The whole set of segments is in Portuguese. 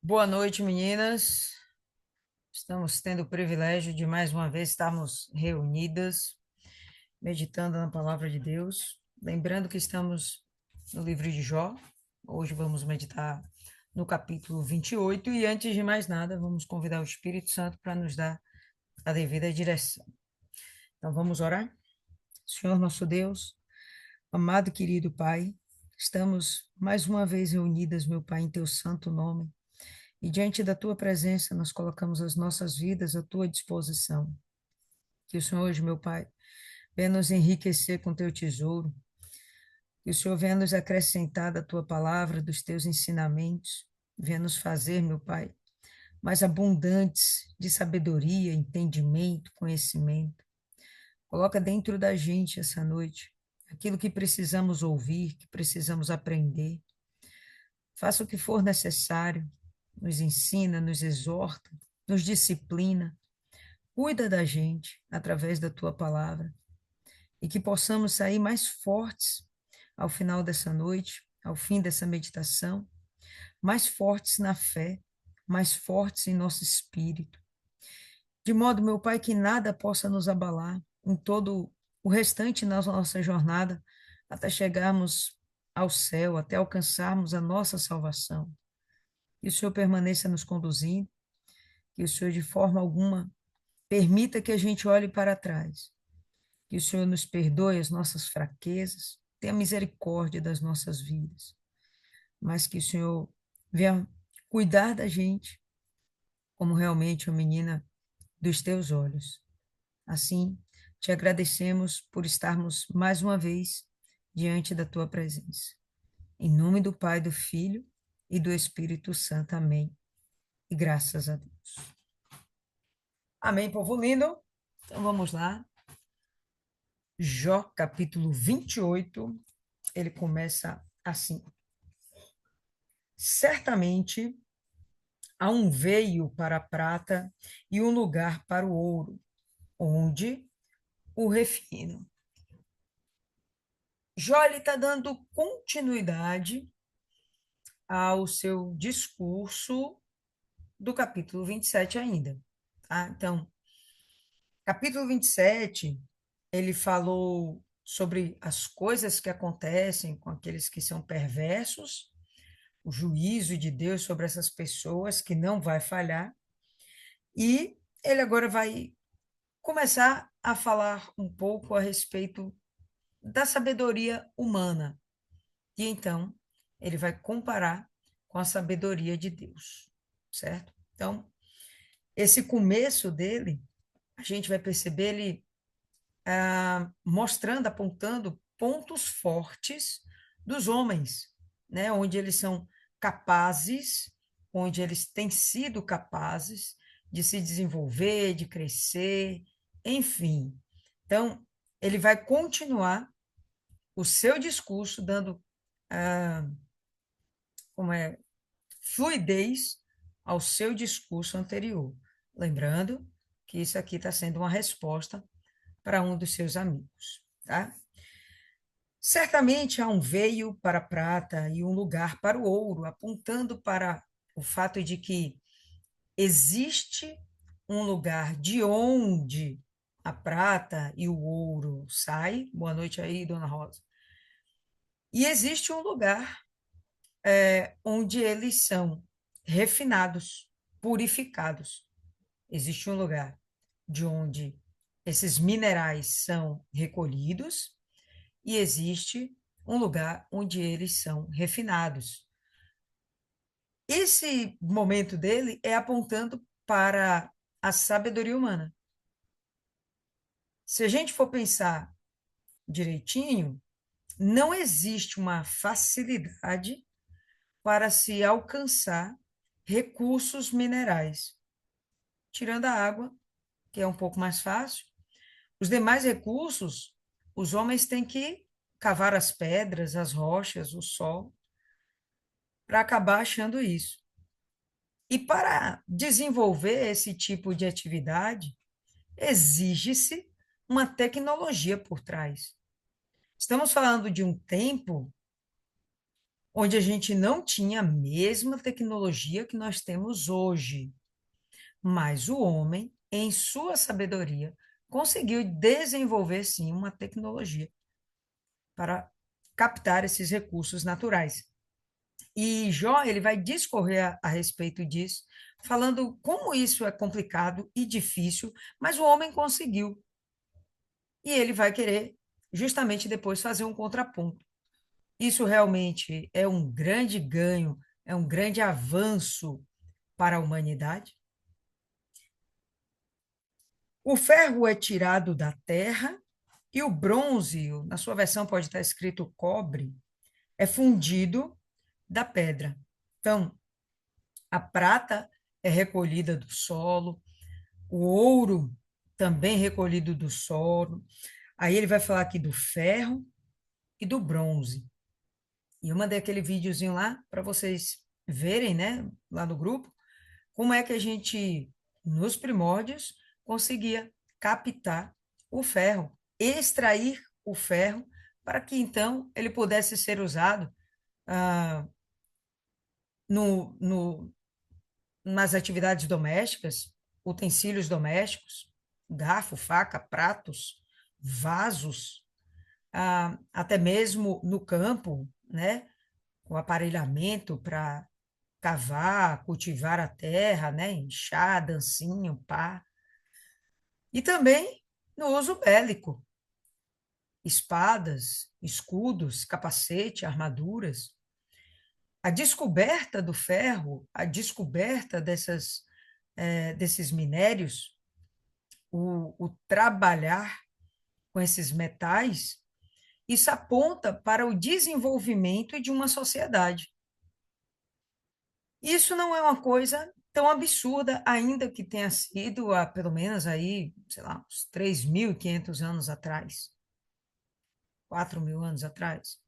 Boa noite, meninas. Estamos tendo o privilégio de mais uma vez estarmos reunidas, meditando na palavra de Deus. Lembrando que estamos no livro de Jó. Hoje vamos meditar no capítulo 28 e antes de mais nada, vamos convidar o Espírito Santo para nos dar a devida direção. Então vamos orar? Senhor nosso Deus, amado e querido Pai, estamos mais uma vez reunidas, meu Pai, em teu santo nome. E diante da tua presença, nós colocamos as nossas vidas à tua disposição. Que o Senhor hoje, meu Pai, venha nos enriquecer com teu tesouro. Que o Senhor venha nos acrescentar da tua palavra, dos teus ensinamentos. Venha nos fazer, meu Pai, mais abundantes de sabedoria, entendimento, conhecimento. Coloca dentro da gente essa noite aquilo que precisamos ouvir, que precisamos aprender. Faça o que for necessário. Nos ensina, nos exorta, nos disciplina. Cuida da gente através da tua palavra e que possamos sair mais fortes ao final dessa noite, ao fim dessa meditação, mais fortes na fé, mais fortes em nosso espírito, de modo, meu Pai, que nada possa nos abalar em todo o restante da nossa jornada até chegarmos ao céu, até alcançarmos a nossa salvação. Que o Senhor permaneça nos conduzindo, que o Senhor de forma alguma permita que a gente olhe para trás, que o Senhor nos perdoe as nossas fraquezas, tenha misericórdia das nossas vidas, mas que o Senhor venha cuidar da gente como realmente uma menina dos teus olhos. Assim, te agradecemos por estarmos mais uma vez diante da tua presença. Em nome do Pai, do Filho e do Espírito Santo. Amém. E graças a Deus. Amém, povo lindo. Então vamos lá. Jó, capítulo 28, ele começa assim: Certamente há um veio para a prata e um lugar para o ouro, onde o refino. Jó está dando continuidade ao seu discurso do capítulo 27 ainda. Tá? Então, capítulo 27, ele falou sobre as coisas que acontecem com aqueles que são perversos, o juízo de Deus sobre essas pessoas que não vai falhar. E ele agora vai começar a falar um pouco a respeito da sabedoria humana. E então, ele vai comparar com a sabedoria de Deus, certo? Então, esse começo dele, a gente vai perceber ele mostrando, apontando pontos fortes dos homens, né? Onde eles são capazes, onde eles têm sido capazes de se desenvolver, de crescer, enfim. Então, ele vai continuar o seu discurso dando ah, como é, fluidez ao seu discurso anterior. Lembrando que isso aqui está sendo uma resposta para um dos seus amigos, tá? Certamente há um veio para a prata e um lugar para o ouro, apontando para o fato de que existe um lugar de onde a prata e o ouro saem. Boa noite aí, dona Rosa. E existe um lugar onde eles são refinados, purificados. Existe um lugar de onde esses minerais são recolhidos e existe um lugar onde eles são refinados. Esse momento dele é apontando para a sabedoria humana. Se a gente for pensar direitinho, não existe uma facilidade para se alcançar recursos minerais, tirando a água, que é um pouco mais fácil. Os demais recursos, os homens têm que cavar as pedras, as rochas, o sol, para acabar achando isso. E para desenvolver esse tipo de atividade, exige-se uma tecnologia por trás. Estamos falando de um tempo onde a gente não tinha a mesma tecnologia que nós temos hoje, mas o homem, em sua sabedoria, conseguiu desenvolver sim uma tecnologia para captar esses recursos naturais. E Jó, ele vai discorrer a respeito disso, falando como isso é complicado e difícil, mas o homem conseguiu. E ele vai querer justamente depois fazer um contraponto. Isso realmente é um grande ganho, é um grande avanço para a humanidade. O ferro é tirado da terra e o bronze, na sua versão pode estar escrito cobre, é fundido da pedra. Então, a prata é recolhida do solo, o ouro também recolhido do solo. Aí ele vai falar aqui do ferro e do bronze. E eu mandei aquele videozinho lá para vocês verem, né, lá no grupo, como é que a gente, nos primórdios, conseguia captar o ferro, extrair o ferro, para que então ele pudesse ser usado ah, no, no, nas atividades domésticas, utensílios domésticos, garfo, faca, pratos, vasos, até mesmo no campo, né? O aparelhamento para cavar, cultivar a terra, né? Enxada, ancinho, pá. E também no uso bélico, espadas, escudos, capacete, armaduras. A descoberta do ferro, a descoberta desses minérios, o trabalhar com esses metais, isso aponta para o desenvolvimento de uma sociedade. Isso não é uma coisa tão absurda, ainda que tenha sido há pelo menos aí, sei lá, uns 3.500 anos atrás, 4.000 anos atrás,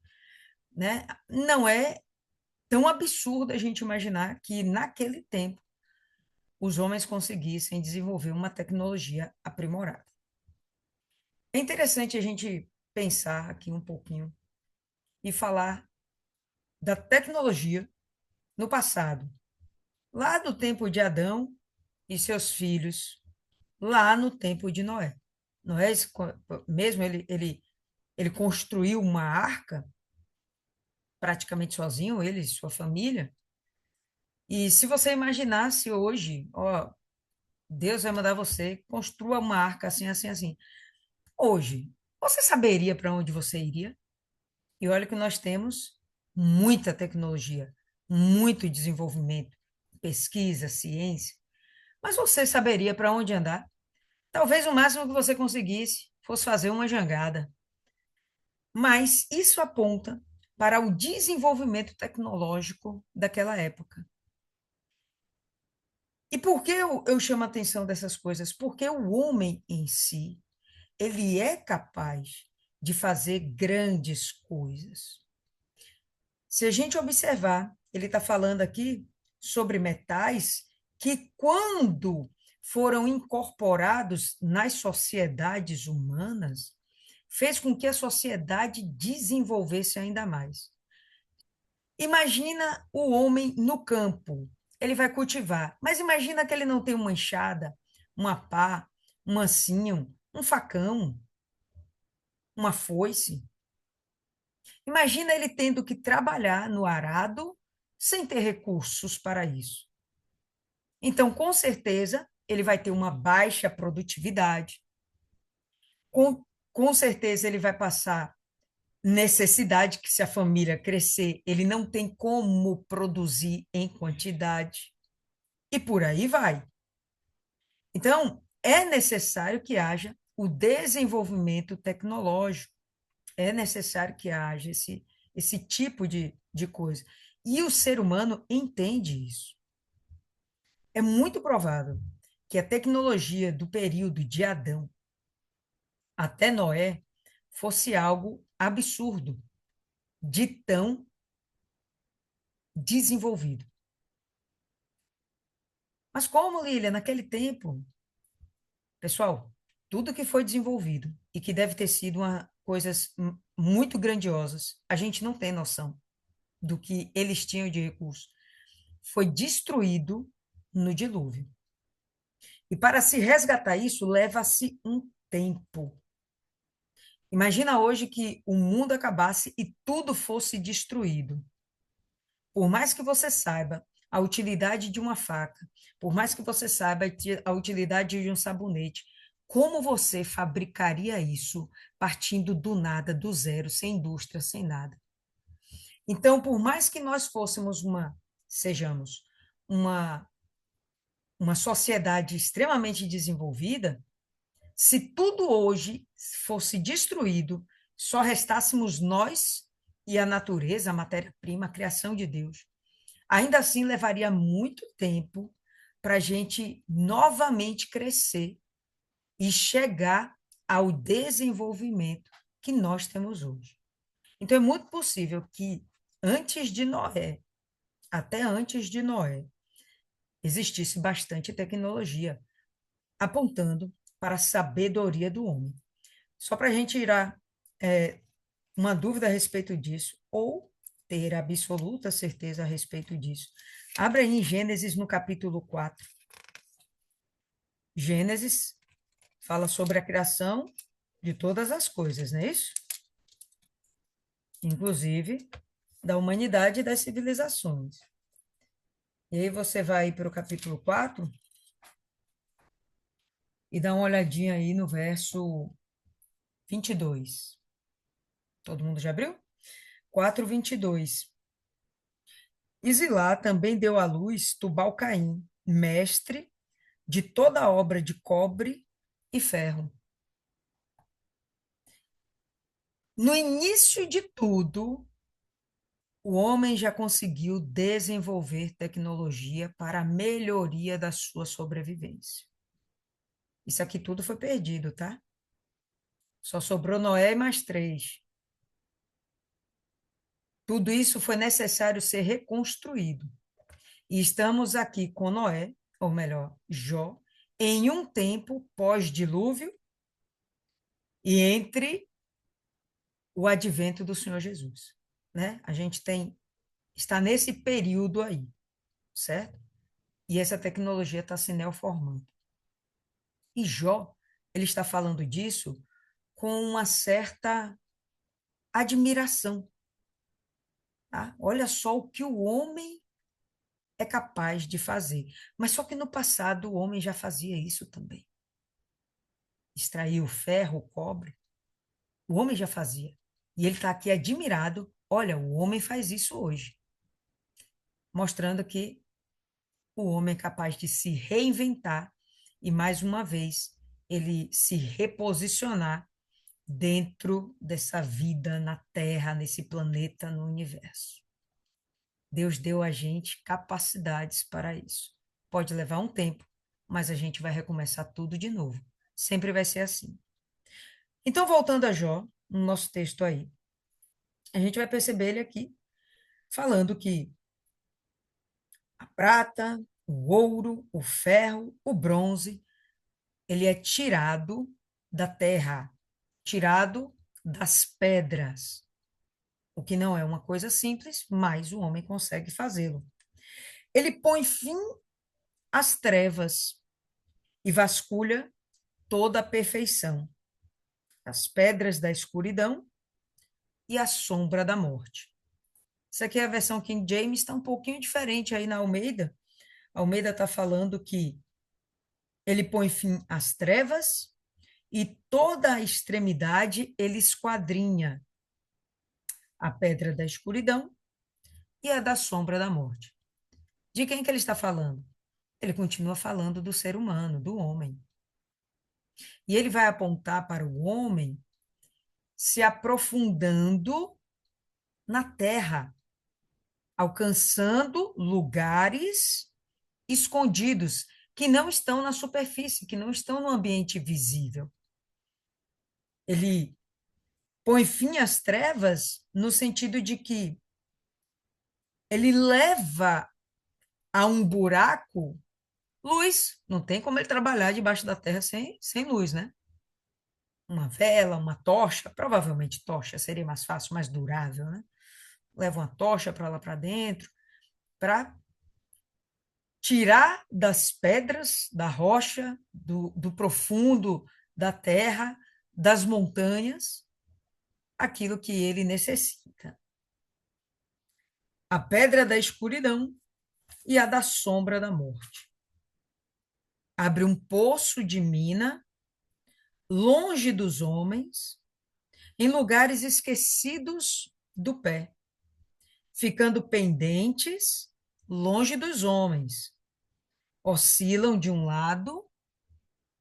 né? Não é tão absurdo a gente imaginar que naquele tempo os homens conseguissem desenvolver uma tecnologia aprimorada. É interessante a gente pensar aqui um pouquinho e falar da tecnologia no passado, lá no tempo de Adão e seus filhos, lá no tempo de Noé. Noé, mesmo ele construiu uma arca praticamente sozinho, ele e sua família. E se você imaginasse hoje, ó, Deus vai mandar você construa uma arca assim, assim, assim. Hoje, você saberia para onde você iria? E olha que nós temos muita tecnologia, muito desenvolvimento, pesquisa, ciência. Mas você saberia para onde andar? Talvez o máximo que você conseguisse fosse fazer uma jangada. Mas isso aponta para o desenvolvimento tecnológico daquela época. E por que eu chamo a atenção dessas coisas? Porque o homem em si, ele é capaz de fazer grandes coisas. Se a gente observar, ele está falando aqui sobre metais que, quando foram incorporados nas sociedades humanas, fez com que a sociedade desenvolvesse ainda mais. Imagina o homem no campo, ele vai cultivar, mas imagina que ele não tem uma enxada, uma pá, um mansinho, um facão, uma foice. Imagina ele tendo que trabalhar no arado sem ter recursos para isso. Então, com certeza, ele vai ter uma baixa produtividade. Com certeza, ele vai passar necessidade, que se a família crescer, ele não tem como produzir em quantidade. E por aí vai. Então, é necessário que haja o desenvolvimento tecnológico, é necessário que haja esse tipo de coisa. E o ser humano entende isso. É muito provável que a tecnologia do período de Adão até Noé fosse algo absurdo, de tão desenvolvido. Mas como, Lília, naquele tempo, pessoal, tudo que foi desenvolvido e que deve ter sido coisas muito grandiosas, a gente não tem noção. do que eles tinham de recursos, foi destruído no dilúvio. E para se resgatar isso, leva-se um tempo. Imagina hoje que o mundo acabasse e tudo fosse destruído. Por mais que você saiba a utilidade de uma faca, por mais que você saiba a utilidade de um sabonete, como você fabricaria isso partindo do nada, do zero, sem indústria, sem nada? Então, por mais que nós sejamos uma, uma sociedade extremamente desenvolvida, se tudo hoje fosse destruído, só restássemos nós e a natureza, a matéria-prima, a criação de Deus. Ainda assim, levaria muito tempo para a gente novamente crescer e chegar ao desenvolvimento que nós temos hoje. Então, é muito possível que antes de Noé, até antes de Noé, existisse bastante tecnologia apontando para a sabedoria do homem. Só para a gente tirar uma dúvida a respeito disso, ou ter absoluta certeza a respeito disso. Abra aí em Gênesis, no capítulo 4. Gênesis fala sobre a criação de todas as coisas, não é isso? Inclusive da humanidade e das civilizações. E aí você vai para o capítulo 4 e dá uma olhadinha aí no verso 22. Todo mundo já abriu? 4:22. E Zilá também deu à luz Tubal-Caim, mestre de toda a obra de cobre e ferro. No início de tudo, o homem já conseguiu desenvolver tecnologia para a melhoria da sua sobrevivência. Isso aqui tudo foi perdido, tá? Só sobrou Noé e mais 3. Tudo isso foi necessário ser reconstruído. E estamos aqui com Noé, ou melhor, Jó, em um tempo pós-dilúvio e entre o advento do Senhor Jesus, né? A gente está nesse período aí, certo? E essa tecnologia está se neoformando. E Jó, ele está falando disso com uma certa admiração, tá? Olha só o que o homem é capaz de fazer. Mas só que no passado o homem já fazia isso também. Extrair o ferro, o cobre, o homem já fazia. E ele está aqui admirado. Olha, o homem faz isso hoje. Mostrando que o homem é capaz de se reinventar e, mais uma vez, ele se reposicionar dentro dessa vida na Terra, nesse planeta, no universo. Deus deu a gente capacidades para isso. Pode levar um tempo, mas a gente vai recomeçar tudo de novo. Sempre vai ser assim. Então, voltando a Jó, no nosso texto aí, a gente vai perceber ele aqui falando que a prata, o ouro, o ferro, o bronze, ele é tirado da terra, tirado das pedras, o que não é uma coisa simples, mas o homem consegue fazê-lo. Ele põe fim às trevas e vasculha toda a perfeição, as pedras da escuridão e a sombra da morte. Isso aqui é a versão King James, está um pouquinho diferente aí na Almeida. A Almeida está falando que ele põe fim às trevas e toda a extremidade ele esquadrinha a pedra da escuridão e a da sombra da morte. De quem que ele está falando? Ele continua falando do ser humano, do homem. E ele vai apontar para o homem se aprofundando na terra, alcançando lugares escondidos que não estão na superfície, que não estão no ambiente visível. Ele põe fim às trevas no sentido de que ele leva a um buraco luz. Não tem como ele trabalhar debaixo da terra sem luz, né? Uma vela, uma tocha, provavelmente tocha seria mais fácil, mais durável, né? leva uma tocha para lá para dentro, para tirar das pedras, da rocha, do profundo da terra, das montanhas, aquilo que ele necessita. A pedra da escuridão e a da sombra da morte. Abre um poço de mina, longe dos homens, em lugares esquecidos do pé, ficando pendentes, longe dos homens. Oscilam de um lado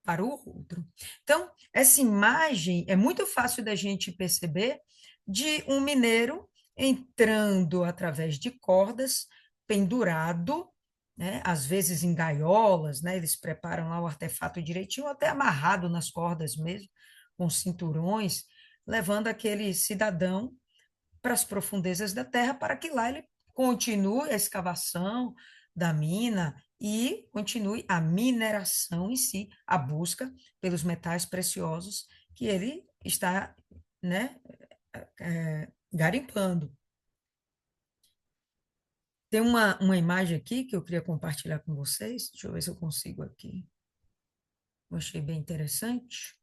para o outro. Então, essa imagem é muito fácil da gente perceber de um mineiro entrando através de cordas, pendurado, né, às vezes em gaiolas, né, eles preparam lá o artefato direitinho, até amarrado nas cordas mesmo, com cinturões, levando aquele cidadão para as profundezas da terra, para que lá ele continue a escavação da mina e continue a mineração em si, a busca pelos metais preciosos que ele está, né, garimpando. Tem uma imagem aqui que eu queria compartilhar com vocês. Deixa eu ver se eu consigo aqui. Eu achei bem interessante.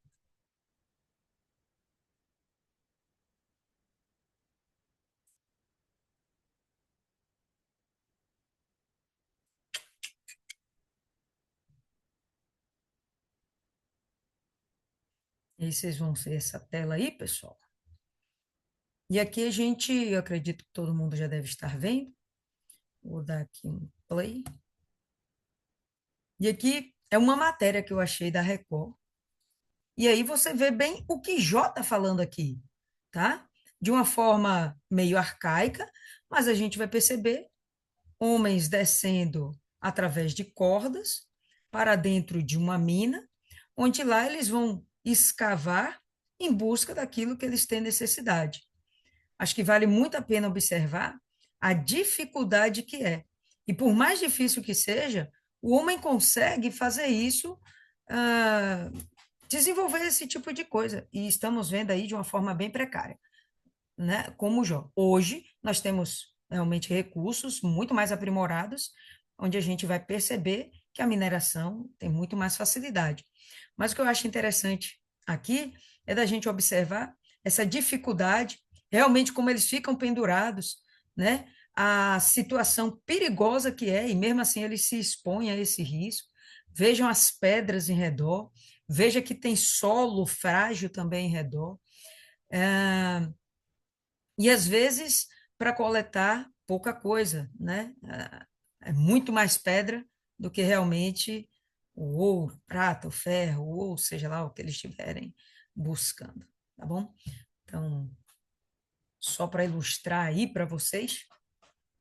E aí vocês vão ver essa tela aí, pessoal. E aqui a gente, eu acredito que todo mundo já deve estar vendo. Vou dar aqui um play. E aqui é uma matéria que eu achei da Record. E aí você vê bem o que Jó está falando aqui, tá? De uma forma meio arcaica, mas a gente vai perceber homens descendo através de cordas para dentro de uma mina, onde lá eles vão escavar em busca daquilo que eles têm necessidade. Acho que vale muito a pena observar a dificuldade que é. E por mais difícil que seja, o homem consegue fazer isso, ah, desenvolver esse tipo de coisa. E estamos vendo aí de uma forma bem precária, né? Como Jó. Hoje, nós temos realmente recursos muito mais aprimorados, onde a gente vai perceber que a mineração tem muito mais facilidade. Mas o que eu acho interessante aqui é da gente observar essa dificuldade, realmente como eles ficam pendurados, né? A situação perigosa que é, e mesmo assim eles se expõem a esse risco. Vejam as pedras em redor, veja que tem solo frágil também em redor. É, e às vezes para coletar pouca coisa, né? É muito mais pedra do que realmente o ouro, prata, o ferro, ou seja lá o que eles estiverem buscando, tá bom? Então, só para ilustrar aí para vocês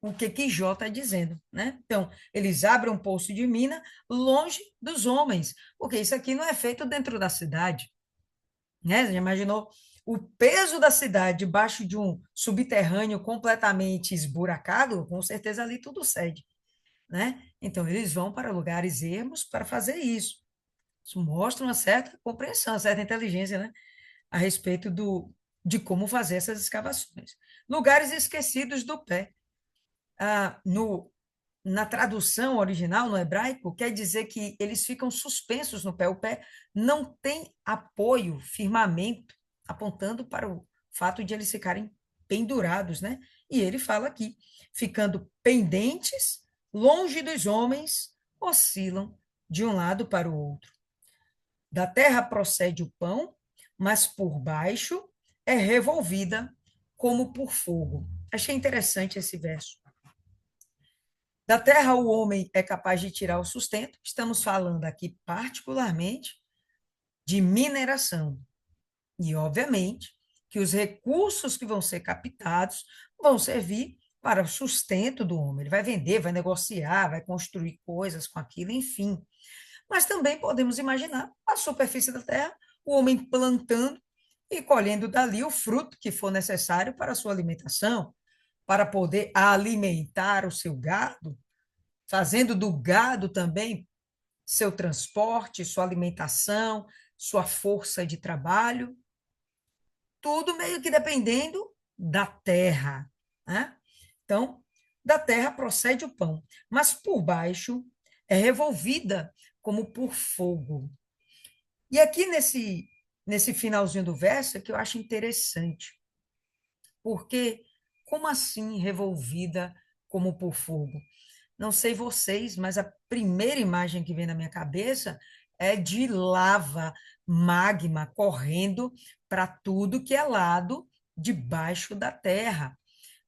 o que Jó está dizendo, né? Então, eles abrem um poço de mina longe dos homens, porque isso aqui não é feito dentro da cidade, né? Você já imaginou o peso da cidade debaixo de um subterrâneo completamente esburacado? Com certeza ali tudo cede, né? Então, eles vão para lugares ermos para fazer isso. Isso mostra uma certa compreensão, uma certa inteligência, né? A respeito de como fazer essas escavações. Lugares esquecidos do pé. No na tradução original, no hebraico, quer dizer que eles ficam suspensos no pé. O pé não tem apoio, firmamento, apontando para o fato de eles ficarem pendurados, né? E ele fala aqui, ficando pendentes, longe dos homens, oscilam de um lado para o outro. Da terra procede o pão, mas por baixo é revolvida como por fogo. Achei interessante esse verso. Da terra o homem é capaz de tirar o sustento. Estamos falando aqui particularmente de mineração. E, obviamente, que os recursos que vão ser captados vão servir para o sustento do homem. Ele vai vender, vai negociar, vai construir coisas com aquilo, enfim. Mas também podemos imaginar a superfície da terra, o homem plantando e colhendo dali o fruto que for necessário para a sua alimentação, para poder alimentar o seu gado, fazendo do gado também seu transporte, sua alimentação, sua força de trabalho, tudo meio que dependendo da terra, né? Então, da terra procede o pão, mas por baixo é revolvida como por fogo. E aqui nesse finalzinho do verso é que eu acho interessante, porque como assim revolvida como por fogo? Não sei vocês, mas a primeira imagem que vem na minha cabeça é de lava, magma correndo para tudo que é lado debaixo da terra,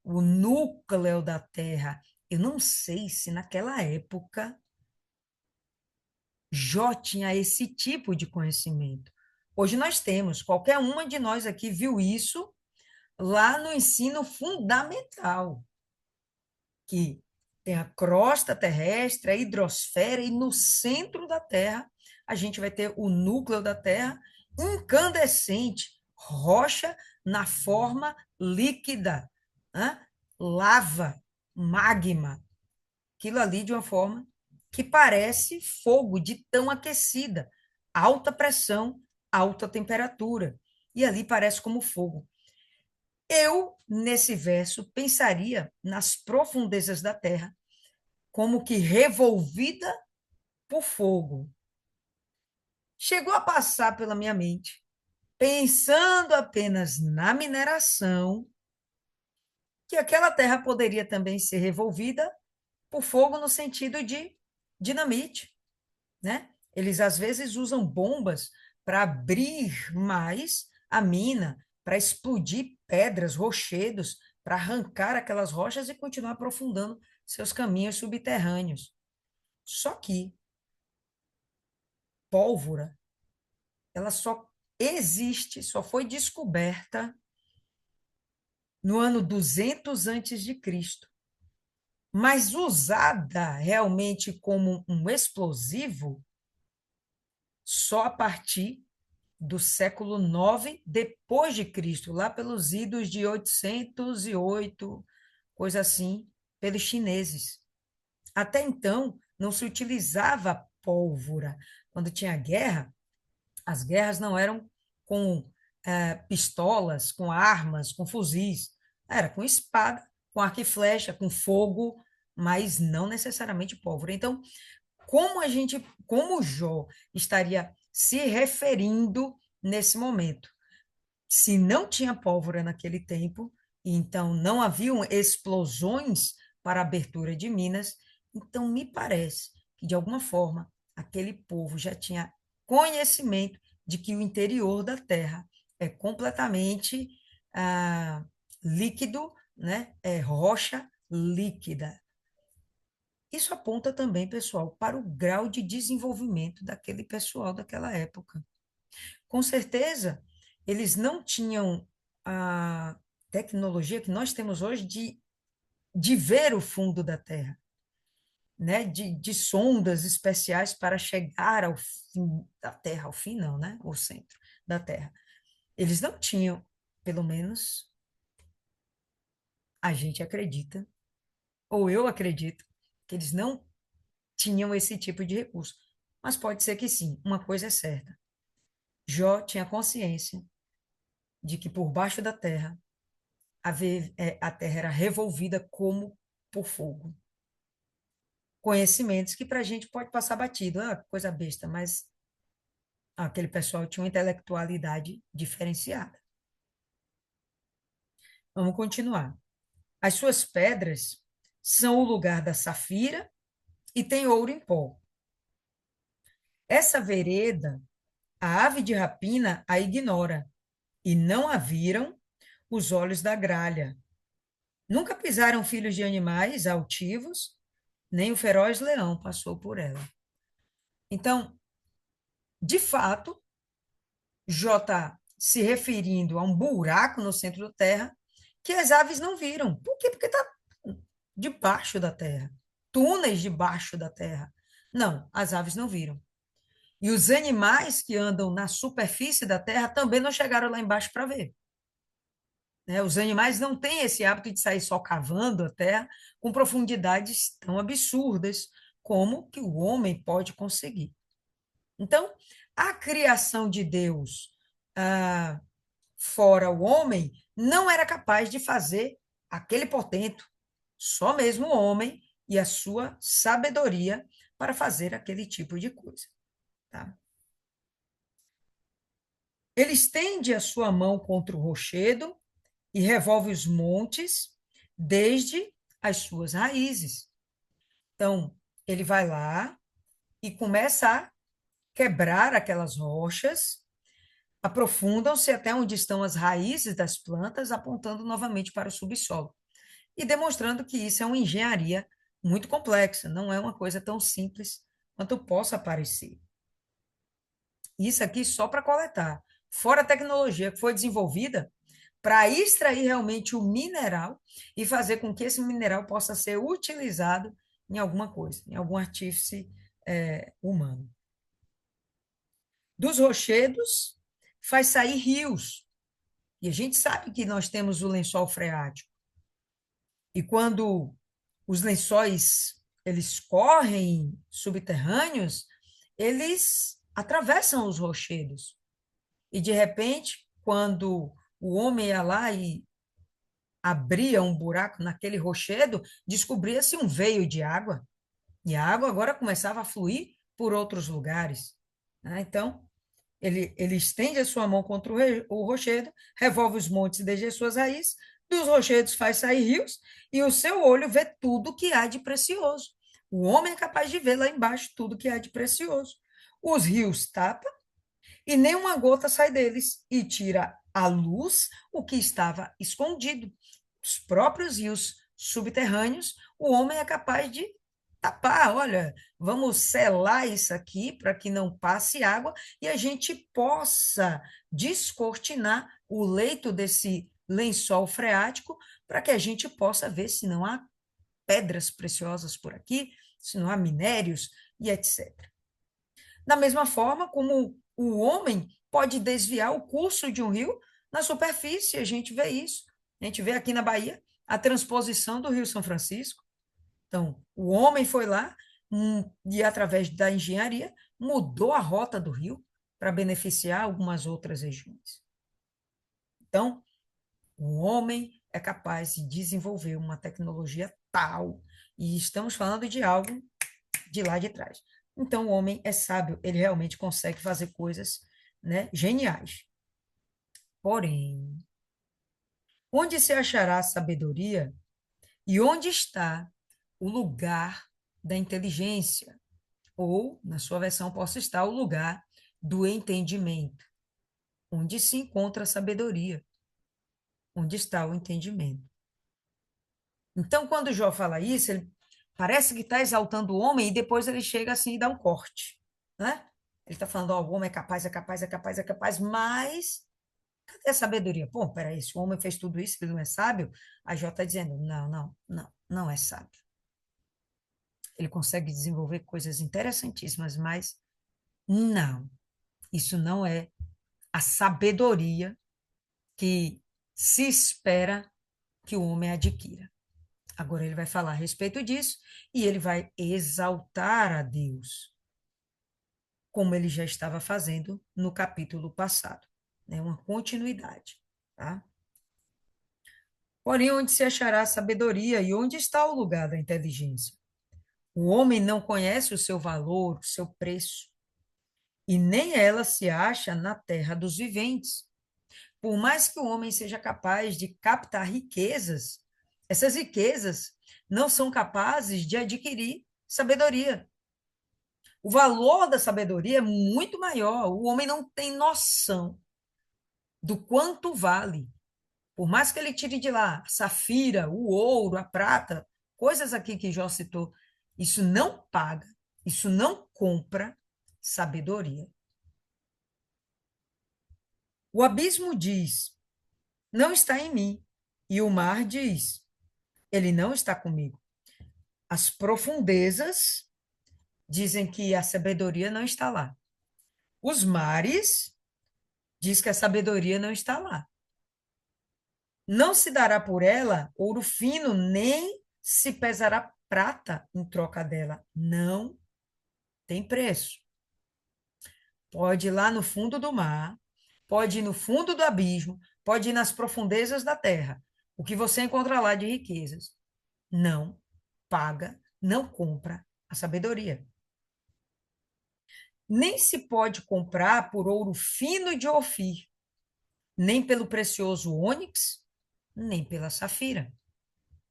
o núcleo da terra. Eu não sei se naquela época Jó tinha esse tipo de conhecimento. Hoje nós temos, qualquer uma de nós aqui viu isso lá no ensino fundamental, que tem a crosta terrestre, a hidrosfera, e no centro da Terra a gente vai ter o núcleo da Terra incandescente, rocha na forma líquida, né? Lava, magma, aquilo ali de uma forma que parece fogo de tão aquecida, alta pressão, alta temperatura, e ali parece como fogo. Eu, nesse verso, pensaria nas profundezas da terra, como que revolvida por fogo. Chegou a passar pela minha mente, pensando apenas na mineração, que aquela terra poderia também ser revolvida por fogo no sentido de dinamite, né? Eles às vezes usam bombas para abrir mais a mina, para explodir pedras, rochedos, para arrancar aquelas rochas e continuar aprofundando seus caminhos subterrâneos. Só que pólvora, ela só existe, só foi descoberta no ano 200 antes de Cristo, mas usada realmente como um explosivo só a partir do século IX depois de Cristo, lá pelos idos de 808, coisa assim, pelos chineses. Até então, não se utilizava pólvora. Quando tinha guerra, as guerras não eram com pistolas, com armas, com fuzis. Era com espada, com arco e flecha, com fogo, mas não necessariamente pólvora. Então, como Jó estaria se referindo nesse momento? Se não tinha pólvora naquele tempo, então não haviam explosões para abertura de minas, então me parece que, de alguma forma, aquele povo já tinha conhecimento de que o interior da Terra é completamente líquido, né? É rocha líquida. Isso aponta também, pessoal, para o grau de desenvolvimento daquele pessoal daquela época. Com certeza, eles não tinham a tecnologia que nós temos hoje de ver o fundo da Terra, né? De sondas especiais para chegar ao fim da Terra, ao fim não, né? O centro da Terra. Eles não tinham, pelo menos a gente acredita, ou eu acredito, que eles não tinham esse tipo de recurso. Mas pode ser que sim, uma coisa é certa. Jó tinha consciência de que por baixo da terra a terra era revolvida como por fogo. Conhecimentos que para a gente pode passar batido, coisa besta, mas aquele pessoal tinha uma intelectualidade diferenciada. Vamos continuar. As suas pedras são o lugar da safira e tem ouro em pó. Essa vereda, a ave de rapina a ignora, e não a viram os olhos da gralha. Nunca pisaram filhos de animais altivos, nem o feroz leão passou por ela. Então, de fato, Jó está se referindo a um buraco no centro da terra que as aves não viram. Por quê? Porque está debaixo da terra, túneis debaixo da terra. Não, as aves não viram. E os animais que andam na superfície da terra também não chegaram lá embaixo para ver. Né? Os animais não têm esse hábito de sair só cavando a terra com profundidades tão absurdas como que o homem pode conseguir. Então, a criação de Deus fora o homem não era capaz de fazer aquele portento só mesmo o homem e a sua sabedoria para fazer aquele tipo de coisa, tá? Ele estende a sua mão contra o rochedo e revolve os montes desde as suas raízes. Então, ele vai lá e começa a quebrar aquelas rochas, aprofundam-se até onde estão as raízes das plantas, apontando novamente para o subsolo e demonstrando que isso é uma engenharia muito complexa, não é uma coisa tão simples quanto possa parecer. Isso aqui só para coletar. Fora a tecnologia que foi desenvolvida para extrair realmente o mineral e fazer com que esse mineral possa ser utilizado em alguma coisa, em algum artífice humano. Dos rochedos faz sair rios. E a gente sabe que nós temos o lençol freático. E quando os lençóis eles correm subterrâneos, eles atravessam os rochedos. E de repente, quando o homem ia lá e abria um buraco naquele rochedo, descobria-se um veio de água. E a água agora começava a fluir por outros lugares, né? Então, ele estende a sua mão contra o rochedo, revolve os montes desde as suas raízes, dos rochedos faz sair rios, e o seu olho vê tudo que há de precioso. O homem é capaz de ver lá embaixo tudo que há de precioso. Os rios tapam, e nenhuma gota sai deles, e tira à luz o que estava escondido. Os próprios rios subterrâneos, o homem é capaz de tapar. Olha, vamos selar isso aqui para que não passe água e a gente possa descortinar o leito desse lençol freático para que a gente possa ver se não há pedras preciosas por aqui, se não há minérios e etc. Da mesma forma como o homem pode desviar o curso de um rio na superfície, a gente vê isso. A gente vê aqui na Bahia a transposição do Rio São Francisco. Então, o homem foi lá e, através da engenharia, mudou a rota do rio para beneficiar algumas outras regiões. Então, o homem é capaz de desenvolver uma tecnologia tal, e estamos falando de algo de lá de trás. Então, o homem é sábio, ele realmente consegue fazer coisas, né, geniais. Porém, onde se achará a sabedoria e onde está o lugar da inteligência? Ou, na sua versão, possa estar o lugar do entendimento, onde se encontra a sabedoria, onde está o entendimento. Então, quando Jó fala isso, ele parece que está exaltando o homem e depois ele chega assim e dá um corte, né? Ele está falando, ó, o homem é capaz, é capaz, é capaz, é capaz, mas cadê a sabedoria? Pô, peraí, se o homem fez tudo isso, ele não é sábio? A Jó está dizendo, não, não, não, não é sábio. Ele consegue desenvolver coisas interessantíssimas, mas não, isso não é a sabedoria que se espera que o homem adquira. Agora ele vai falar a respeito disso e ele vai exaltar a Deus, como ele já estava fazendo no capítulo passado, né? Uma continuidade, tá? Porém, onde se achará a sabedoria e onde está o lugar da inteligência? O homem não conhece o seu valor, o seu preço, e nem ela se acha na terra dos viventes. Por mais que o homem seja capaz de captar riquezas, essas riquezas não são capazes de adquirir sabedoria. O valor da sabedoria é muito maior. O homem não tem noção do quanto vale. Por mais que ele tire de lá a safira, o ouro, a prata, coisas aqui que Jó citou, isso não paga, isso não compra sabedoria. O abismo diz: não está em mim. E o mar diz: ele não está comigo. As profundezas dizem que a sabedoria não está lá. Os mares diz que a sabedoria não está lá. Não se dará por ela ouro fino, nem se pesará prata em troca dela. Não tem preço. Pode ir lá no fundo do mar, pode ir no fundo do abismo, pode ir nas profundezas da terra. O que você encontra lá de riquezas não paga, não compra a sabedoria. Nem se pode comprar por ouro fino de Ofir, nem pelo precioso ônix, nem pela safira.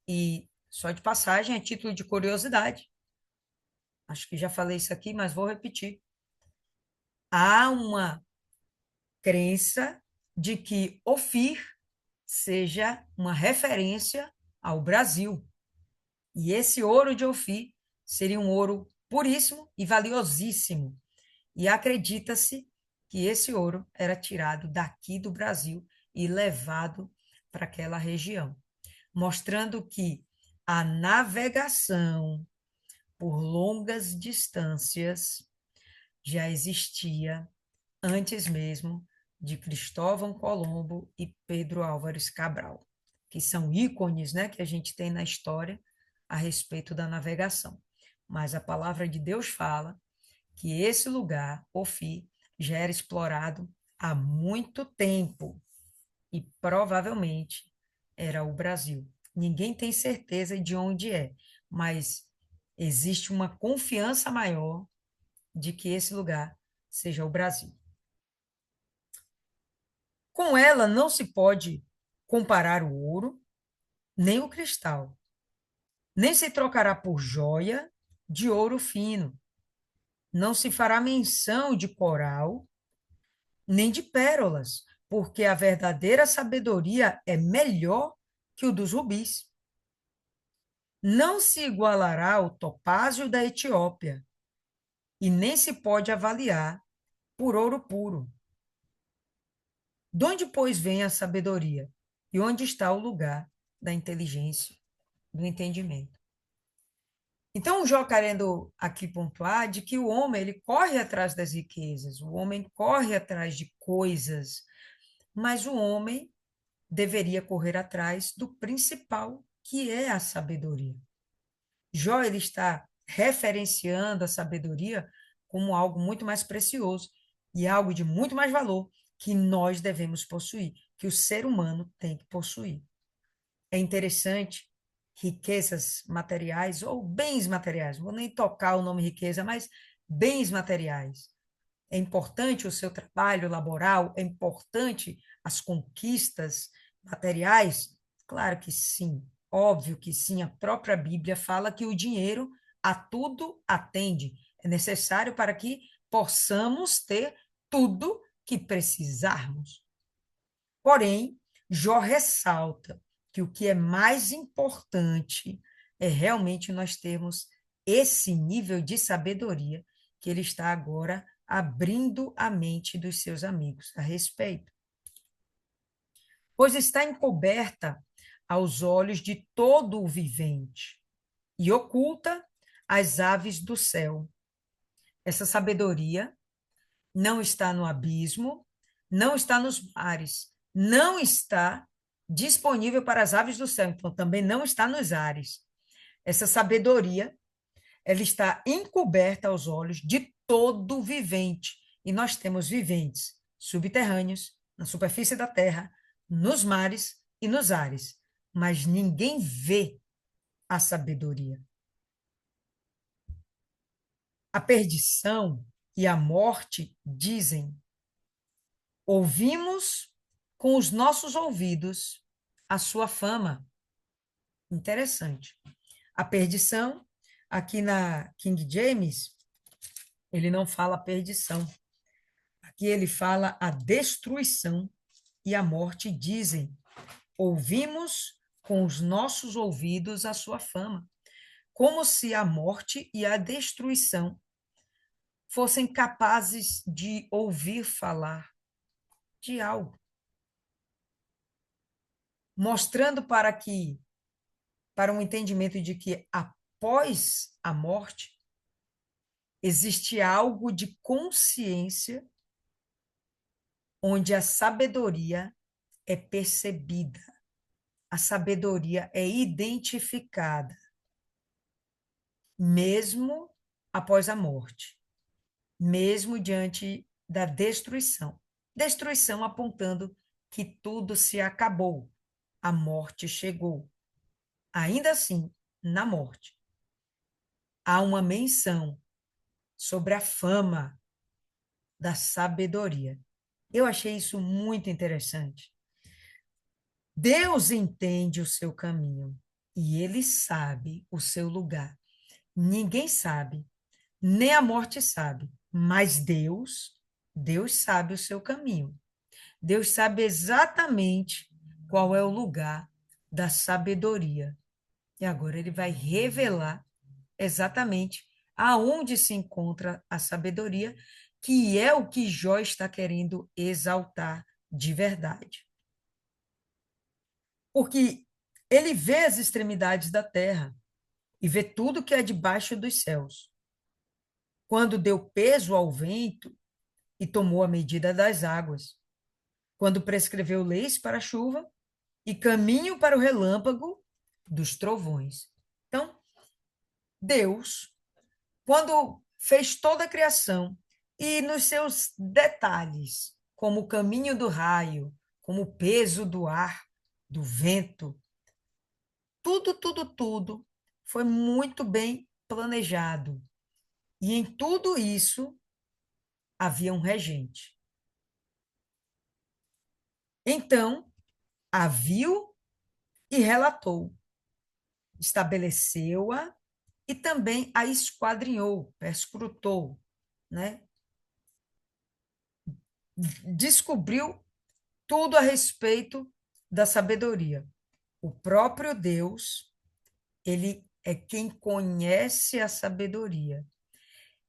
E só de passagem, a título de curiosidade, acho que já falei isso aqui, mas vou repetir. Há uma crença de que Ofir seja uma referência ao Brasil. E esse ouro de Ofir seria um ouro puríssimo e valiosíssimo. E acredita-se que esse ouro era tirado daqui do Brasil e levado para aquela região, mostrando que a navegação por longas distâncias já existia antes mesmo de Cristóvão Colombo e Pedro Álvares Cabral, que são ícones, né, que a gente tem na história a respeito da navegação. Mas a palavra de Deus fala que esse lugar, Ofir, já era explorado há muito tempo e provavelmente era o Brasil. Ninguém tem certeza de onde é, mas existe uma confiança maior de que esse lugar seja o Brasil. Com ela não se pode comparar o ouro, nem o cristal, nem se trocará por joia de ouro fino. Não se fará menção de coral, nem de pérolas, porque a verdadeira sabedoria é melhor que o dos rubis. Não se igualará ao topázio da Etiópia, e nem se pode avaliar por ouro puro. De onde, pois, vem a sabedoria? E onde está o lugar da inteligência, do entendimento? Então, o Jó querendo aqui pontuar de que o homem ele corre atrás das riquezas, o homem corre atrás de coisas, mas o homem deveria correr atrás do principal, que é a sabedoria. Jó ele está referenciando a sabedoria como algo muito mais precioso e algo de muito mais valor que nós devemos possuir, que o ser humano tem que possuir. É interessante, riquezas materiais ou bens materiais, não vou nem tocar o nome riqueza, mas bens materiais. É importante o seu trabalho laboral? É importante as conquistas materiais? Claro que sim, óbvio que sim. A própria Bíblia fala que o dinheiro a tudo atende. É necessário para que possamos ter tudo que precisarmos. Porém, Jó ressalta que o que é mais importante é realmente nós termos esse nível de sabedoria que ele está agora abrindo a mente dos seus amigos a respeito. Pois está encoberta aos olhos de todo o vivente e oculta às aves do céu. Essa sabedoria não está no abismo, não está nos mares, não está disponível para as aves do céu, então também não está nos ares. Essa sabedoria, ela está encoberta aos olhos de todo vivente, e nós temos viventes subterrâneos, na superfície da terra, nos mares e nos ares, mas ninguém vê a sabedoria. A perdição e a morte dizem: ouvimos com os nossos ouvidos a sua fama. Interessante. A perdição, aqui na King James, ele não fala perdição. Aqui ele fala a destruição e a morte dizem: ouvimos com os nossos ouvidos a sua fama. Como se a morte e a destruição fossem capazes de ouvir falar de algo, mostrando para um entendimento de que após a morte existe algo de consciência onde a sabedoria é percebida, a sabedoria é identificada, mesmo após a morte, mesmo diante da destruição. Destruição apontando que tudo se acabou, a morte chegou. Ainda assim, na morte. Há uma menção sobre a fama da sabedoria. Eu achei isso muito interessante. Deus entende o seu caminho e ele sabe o seu lugar. Ninguém sabe, nem a morte sabe, mas Deus sabe o seu caminho. Deus sabe exatamente qual é o lugar da sabedoria. E agora ele vai revelar exatamente aonde se encontra a sabedoria, que é o que Jó está querendo exaltar de verdade. Porque ele vê as extremidades da terra e vê tudo que é debaixo dos céus. Quando deu peso ao vento e tomou a medida das águas, quando prescreveu leis para a chuva e caminho para o relâmpago dos trovões. Então, Deus, quando fez toda a criação e nos seus detalhes, como o caminho do raio, como o peso do ar, do vento, tudo foi muito bem planejado. E em tudo isso havia um regente. Então, a viu e relatou, estabeleceu-a e também a esquadrinhou, perscrutou, né? Descobriu tudo a respeito da sabedoria. O próprio Deus, ele é quem conhece a sabedoria.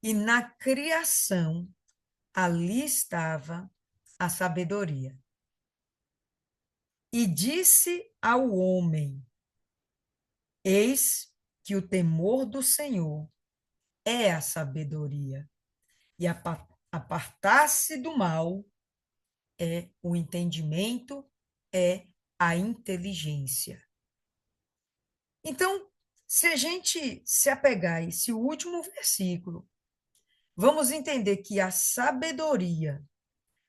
E na criação, ali estava a sabedoria. E disse ao homem: Eis que o temor do Senhor é a sabedoria, e apartar-se do mal é o entendimento, é a inteligência. Então, se a gente se apegar a esse último versículo, vamos entender que a sabedoria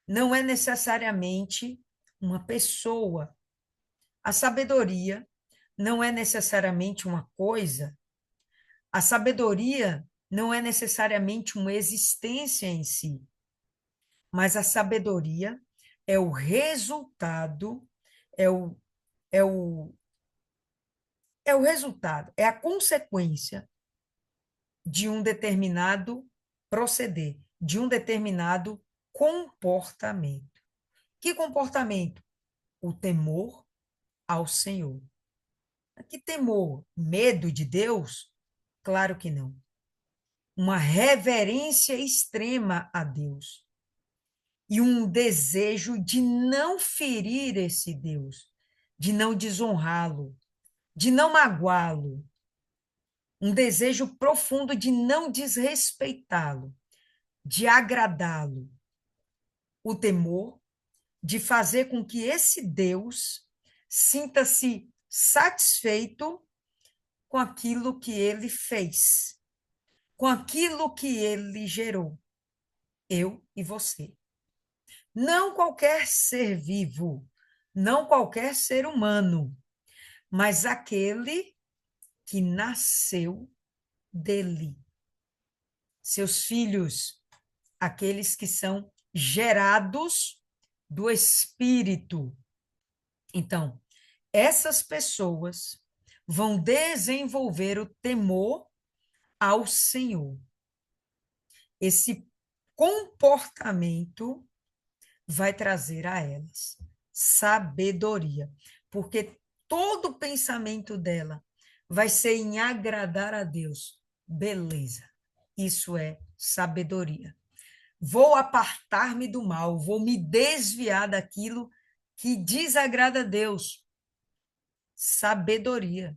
não é necessariamente uma pessoa. A sabedoria não é necessariamente uma coisa. A sabedoria não é necessariamente uma existência em si, mas a sabedoria é o resultado, é o, é o, é o resultado, é a consequência de um determinado proceder, de um determinado comportamento. Que comportamento? O temor ao Senhor. Que temor? Medo de Deus? Claro que não. Uma reverência extrema a Deus e um desejo de não ferir esse Deus, de não desonrá-lo, de não magoá-lo, um desejo profundo de não desrespeitá-lo, de agradá-lo, o temor de fazer com que esse Deus sinta-se satisfeito com aquilo que ele fez, com aquilo que ele gerou, eu e você. Não qualquer ser vivo, não qualquer ser humano, mas aquele que nasceu dele. Seus filhos, aqueles que são gerados do Espírito. Então, essas pessoas vão desenvolver o temor ao Senhor. Esse comportamento vai trazer a elas sabedoria, porque todo o pensamento dela vai ser em agradar a Deus. Beleza, isso é sabedoria. Vou apartar-me do mal, vou me desviar daquilo que desagrada a Deus. Sabedoria.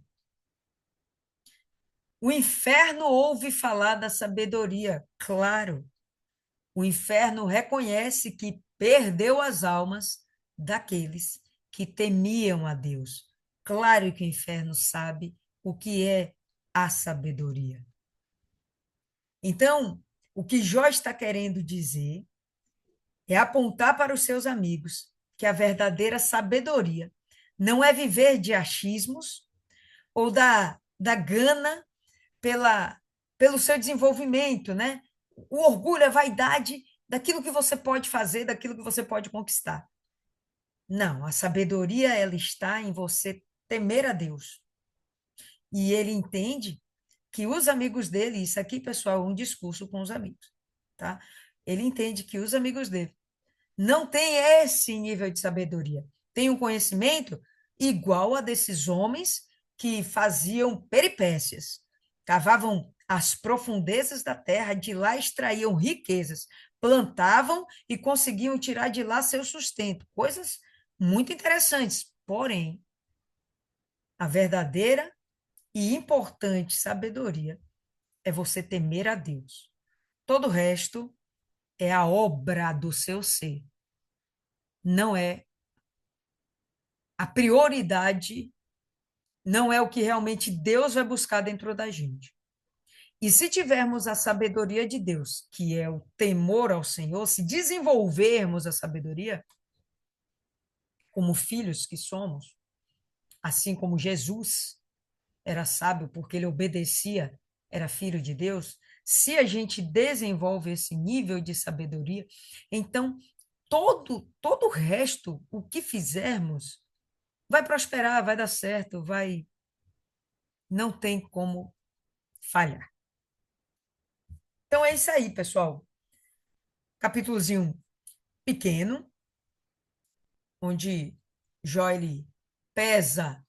O inferno ouve falar da sabedoria, claro. O inferno reconhece que perdeu as almas daqueles que temiam a Deus. Claro que o inferno sabe o que é a sabedoria. Então, o que Jó está querendo dizer é apontar para os seus amigos que a verdadeira sabedoria não é viver de achismos ou da da gana pela, pelo seu desenvolvimento, né? O orgulho, a vaidade daquilo que você pode fazer, daquilo que você pode conquistar. Não, a sabedoria ela está em você temer a Deus. E ele entende que os amigos dele, isso aqui, pessoal, é um discurso com os amigos, tá? Ele entende que os amigos dele não têm esse nível de sabedoria, têm um conhecimento igual a desses homens que faziam peripécias, cavavam as profundezas da terra, de lá extraíam riquezas, plantavam e conseguiam tirar de lá seu sustento, coisas muito interessantes. Porém, a verdadeira e importante sabedoria é você temer a Deus. Todo o resto é a obra do seu ser, não é a prioridade, não é o que realmente Deus vai buscar dentro da gente. E se tivermos a sabedoria de Deus, que é o temor ao Senhor, se desenvolvermos a sabedoria, como filhos que somos, assim como Jesus era sábio porque ele obedecia, era filho de Deus, se a gente desenvolve esse nível de sabedoria, então todo o resto, o que fizermos, vai prosperar, vai dar certo, vai, não tem como falhar. Então é isso aí, pessoal. Capítulozinho pequeno, onde Joel pesa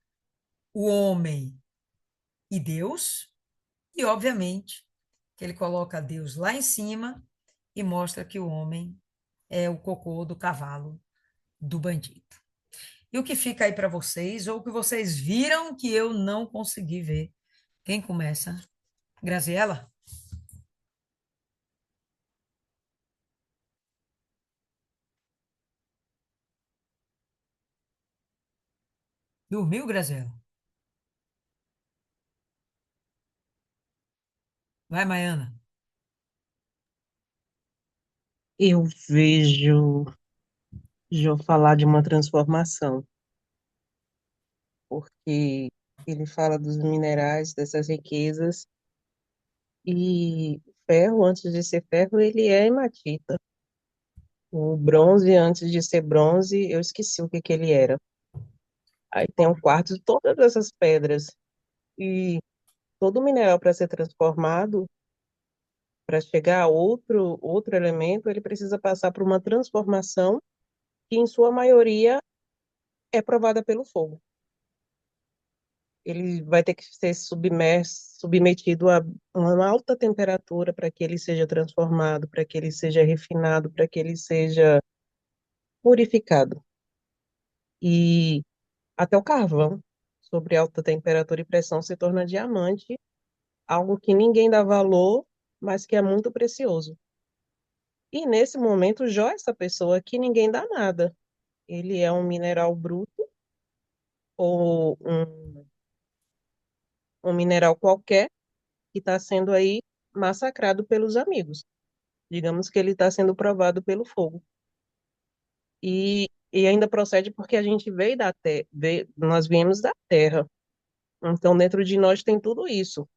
o homem e Deus, e obviamente que ele coloca Deus lá em cima e mostra que o homem é o cocô do cavalo do bandido. E o que fica aí para vocês, ou o que vocês viram que eu não consegui ver? Quem começa? Graziela? Dormiu, Graziela? Vai, Maiana. Eu vejo Jó falar de uma transformação, porque ele fala dos minerais, dessas riquezas, e ferro, antes de ser ferro, ele é hematita. O bronze, antes de ser bronze, eu esqueci o que que ele era. Aí tem o quartzo, todas essas pedras. E todo mineral para ser transformado, para chegar a outro elemento, ele precisa passar por uma transformação que, em sua maioria, é provada pelo fogo. Ele vai ter que ser submetido a uma alta temperatura para que ele seja transformado, para que ele seja refinado, para que ele seja purificado. E até o carvão, sobre alta temperatura e pressão, se torna diamante, algo que ninguém dá valor, mas que é muito precioso. E nesse momento, Jó é essa pessoa que ninguém dá nada. Ele é um mineral bruto ou um mineral qualquer que está sendo aí massacrado pelos amigos. Digamos que ele está sendo provado pelo fogo. E ainda procede porque a gente veio da terra, nós viemos da terra. Então, dentro de nós tem tudo isso.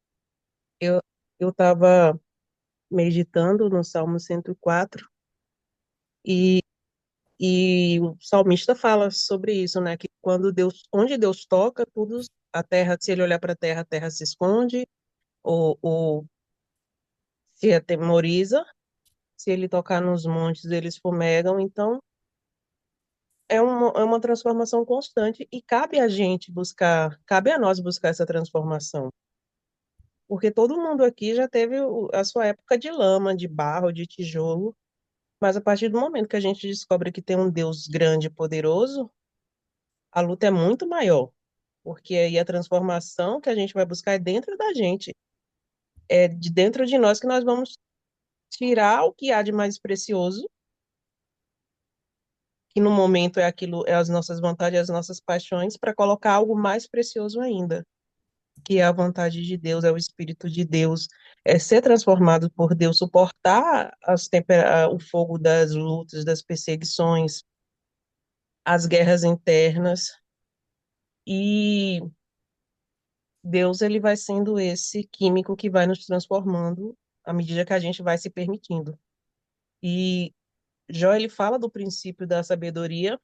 Eu eu estava meditando no Salmo 104 e, e o salmista fala sobre isso, né? Que quando Deus, onde Deus toca, tudo, a terra, se ele olhar para a terra se esconde, ou se atemoriza, se ele tocar nos montes, eles fumegam. Então, é uma transformação constante e cabe a gente buscar, cabe a nós buscar essa transformação. Porque todo mundo aqui já teve a sua época de lama, de barro, de tijolo, mas a partir do momento que a gente descobre que tem um Deus grande e poderoso, a luta é muito maior. Porque aí a transformação que a gente vai buscar é dentro da gente, é de dentro de nós que nós vamos tirar o que há de mais precioso, que no momento é aquilo, é as nossas vontades, as nossas paixões, para colocar algo mais precioso ainda, que é a vontade de Deus, é o Espírito de Deus, é ser transformado por Deus, suportar o fogo das lutas, das perseguições, as guerras internas, e, Deus ele vai sendo esse químico que vai nos transformando à medida que a gente vai se permitindo. E Jó ele fala do princípio da sabedoria,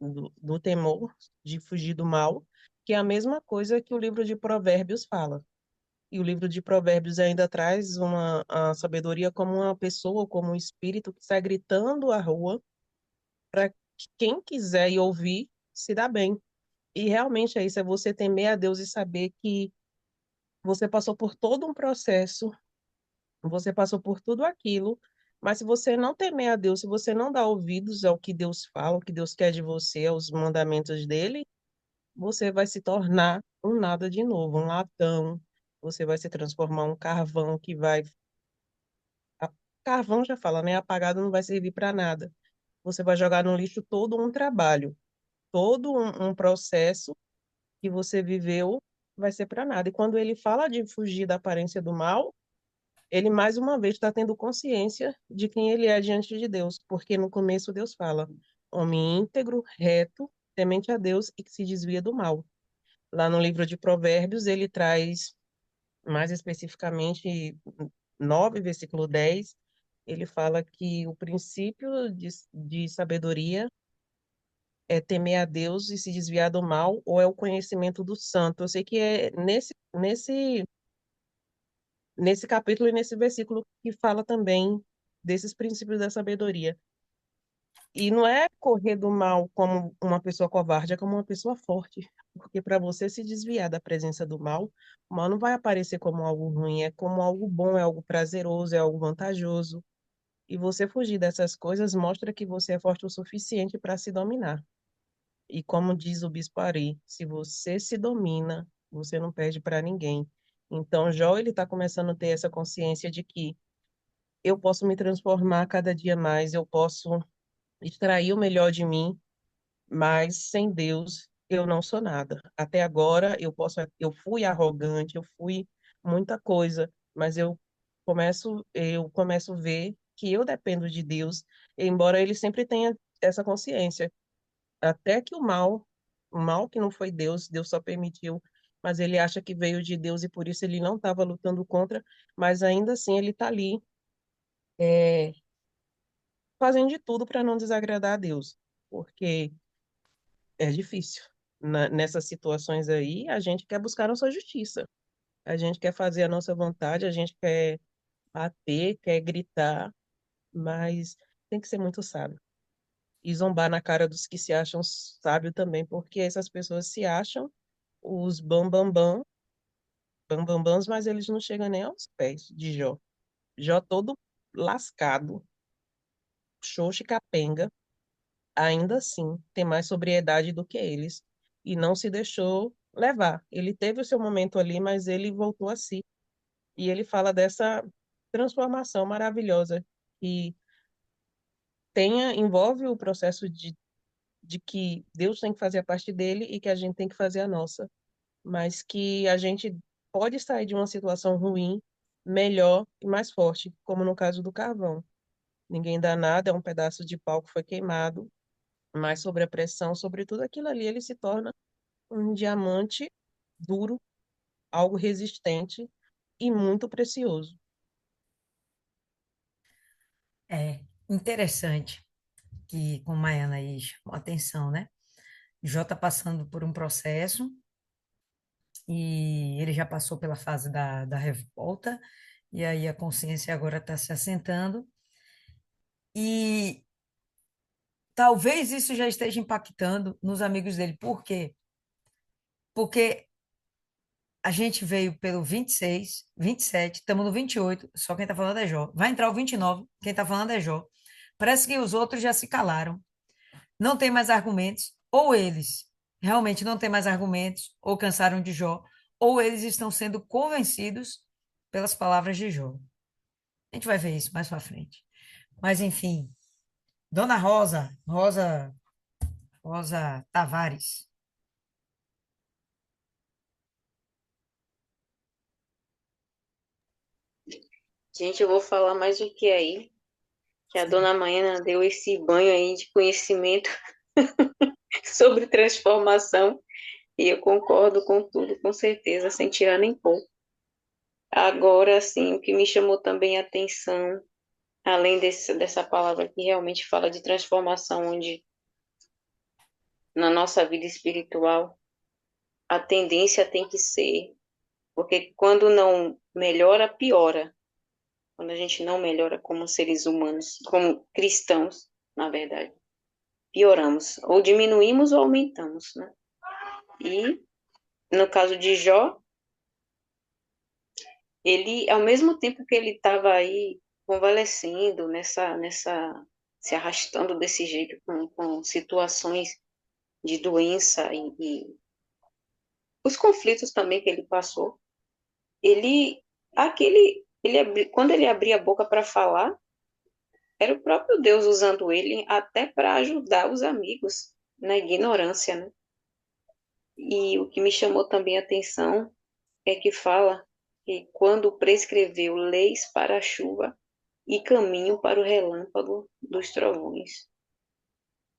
do temor, de fugir do mal, que é a mesma coisa que o livro de Provérbios fala. E o livro de Provérbios ainda traz a sabedoria como uma pessoa, como um espírito que sai gritando à rua para quem quiser ir ouvir se dá bem. E realmente é isso, é você temer a Deus e saber que você passou por todo um processo, você passou por tudo aquilo, mas se você não temer a Deus, se você não dá ouvidos ao que Deus fala, o que Deus quer de você, aos mandamentos dele, você vai se tornar um nada de novo, um latão. Você vai se transformar um carvão que vai. Carvão já fala, né? Apagado não vai servir para nada. Você vai jogar no lixo todo um trabalho, todo um processo que você viveu vai ser para nada. E quando ele fala de fugir da aparência do mal, ele mais uma vez está tendo consciência de quem ele é diante de Deus, porque no começo Deus fala: homem íntegro, reto, temente a Deus e que se desvia do mal. Lá no livro de Provérbios, ele traz mais especificamente 9, versículo 10, ele fala que o princípio de sabedoria é temer a Deus e se desviar do mal, ou é o conhecimento do santo. Eu sei que é nesse capítulo e nesse versículo que fala também desses princípios da sabedoria. E não é correr do mal como uma pessoa covarde, é como uma pessoa forte. Porque para você se desviar da presença do mal, o mal não vai aparecer como algo ruim, é como algo bom, é algo prazeroso, é algo vantajoso. E você fugir dessas coisas mostra que você é forte o suficiente para se dominar. E como diz o Bispo Ari, se você se domina, você não perde para ninguém. Então, Jó, ele está começando a ter essa consciência de que eu posso me transformar cada dia mais, eu posso extrair o melhor de mim, mas sem Deus eu não sou nada. Até agora eu fui arrogante, eu fui muita coisa, mas eu começo a ver que eu dependo de Deus, embora ele sempre tenha essa consciência, até que o mal que não foi Deus, Deus só permitiu, mas ele acha que veio de Deus e por isso ele não estava lutando contra, mas ainda assim ele está ali é, fazendo de tudo para não desagradar a Deus, porque é difícil. Nessas situações aí, a gente quer buscar a nossa justiça. A gente quer fazer a nossa vontade, a gente quer bater, quer gritar, mas tem que ser muito sábio. E zombar na cara dos que se acham sábio também, porque essas pessoas se acham os bambambãs, mas eles não chegam nem aos pés de Jó. Jó todo lascado, xoxo e capenga, ainda assim tem mais sobriedade do que eles e não se deixou levar. Ele teve o seu momento ali, mas ele voltou a si. E ele fala dessa transformação maravilhosa que envolve o processo de que Deus tem que fazer a parte dele e que a gente tem que fazer a nossa, mas que a gente pode sair de uma situação ruim melhor e mais forte, como no caso do carvão. Ninguém dá nada, é um pedaço de pau que foi queimado, mas sobre a pressão, sobre tudo aquilo ali, ele se torna um diamante duro, algo resistente e muito precioso. É interessante que, como Maiana aí chamou a atenção, né? Jó está passando por um processo e ele já passou pela fase da revolta, e aí a consciência agora está se assentando, e talvez isso já esteja impactando nos amigos dele. Por quê? Porque a gente veio pelo 26, 27, estamos no 28, só quem está falando é Jó. Vai entrar o 29, quem está falando é Jó. Parece que os outros já se calaram, não tem mais argumentos, ou eles realmente não têm mais argumentos, ou cansaram de Jó, ou eles estão sendo convencidos pelas palavras de Jó. A gente vai ver isso mais para frente. Mas, enfim, Dona Rosa Tavares. Gente, eu vou falar mais o que aí, que a dona Maiana deu esse banho aí de conhecimento sobre transformação. E eu concordo com tudo, com certeza, sem tirar nem pôr. Agora, sim, o que me chamou também a atenção, além dessa palavra que realmente fala de transformação, onde na nossa vida espiritual a tendência tem que ser, porque quando não melhora, piora. Quando a gente não melhora como seres humanos, como cristãos, na verdade, pioramos, ou diminuímos ou aumentamos, né? E no caso de Jó, ele, ao mesmo tempo que ele estava aí convalescendo se arrastando desse jeito, com situações de doença e os conflitos também que ele passou, ele, quando ele abria a boca para falar, era o próprio Deus usando ele até para ajudar os amigos na ignorância, né? E o que me chamou também a atenção é que fala que quando prescreveu leis para a chuva e caminho para o relâmpago dos trovões.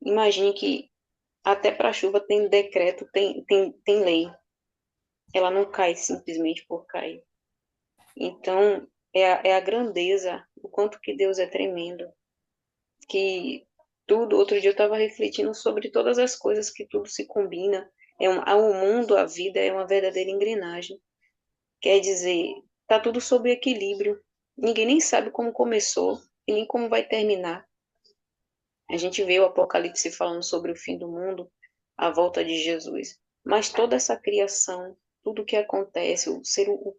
Imagine que até para a chuva tem decreto, tem lei. Ela não cai simplesmente por cair. Então, é a grandeza, o quanto que Deus é tremendo. Que tudo, outro dia eu estava refletindo sobre todas as coisas que tudo se combina. O mundo, a vida é uma verdadeira engrenagem. Quer dizer, tá tudo sob equilíbrio. Ninguém nem sabe como começou e nem como vai terminar. A gente vê o Apocalipse falando sobre o fim do mundo, a volta de Jesus. Mas toda essa criação, tudo que acontece, o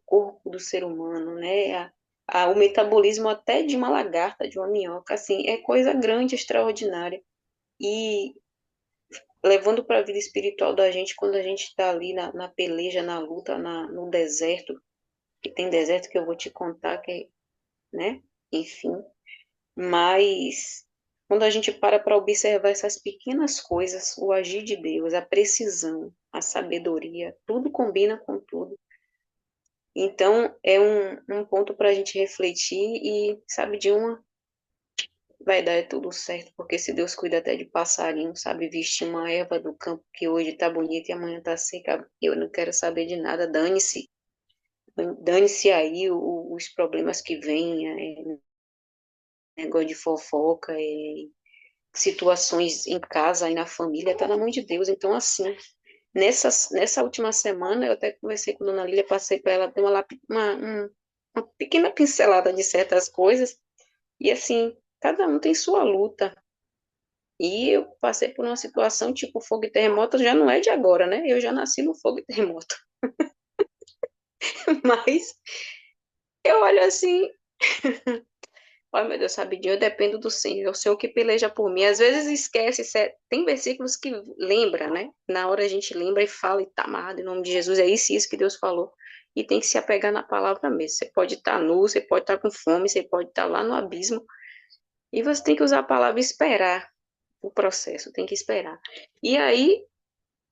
corpo do ser humano, né? O metabolismo até de uma lagarta, de uma minhoca, assim, é coisa grande, extraordinária. E levando para a vida espiritual da gente, quando a gente está ali na peleja, na luta, no deserto, que tem deserto que eu vou te contar, né? Enfim, mas quando a gente para observar essas pequenas coisas, o agir de Deus, a precisão, a sabedoria, tudo combina com tudo. Então, é um ponto para a gente refletir e, sabe, de uma, vai dar tudo certo, porque se Deus cuida até de passarinho, sabe, vestir uma erva do campo que hoje tá bonita e amanhã tá seca, eu não quero saber de nada, dane-se aí os problemas que vêm, negócio de fofoca, situações em casa e na família, tá na mão de Deus. Então, assim, nessa última semana, eu até conversei com a Dona Lília, passei para ela ter uma pequena pincelada de certas coisas, e assim, cada um tem sua luta. E eu passei por uma situação tipo fogo e terremoto, já não é de agora, né? Eu já nasci no fogo e terremoto. Mas eu olho assim, ai, meu Deus, sabidinho, eu dependo do Senhor, é o Senhor que peleja por mim. Às vezes esquece, tem versículos que lembra, né? Na hora a gente lembra e fala, e tá amarrado em nome de Jesus, é isso que Deus falou. E tem que se apegar na palavra mesmo. Você pode estar nu, você pode estar com fome, você pode estar lá no abismo, e você tem que usar a palavra e esperar o processo, tem que esperar. E aí,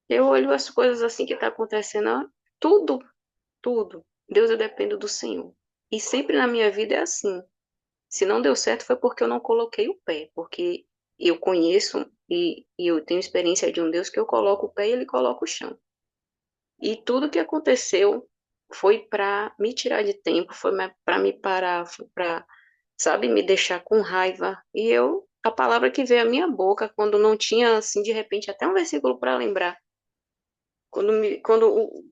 eu olho as coisas assim que tá acontecendo, ó, tudo, tudo. Deus, eu dependo do Senhor. E sempre na minha vida é assim. Se não deu certo foi porque eu não coloquei o pé, porque eu conheço e eu tenho experiência de um Deus que eu coloco o pé e ele coloca o chão. E tudo que aconteceu foi para me tirar de tempo, foi para me parar, foi para, sabe, me deixar com raiva. E a palavra que veio à minha boca, quando não tinha, assim, de repente, até um versículo para lembrar, quando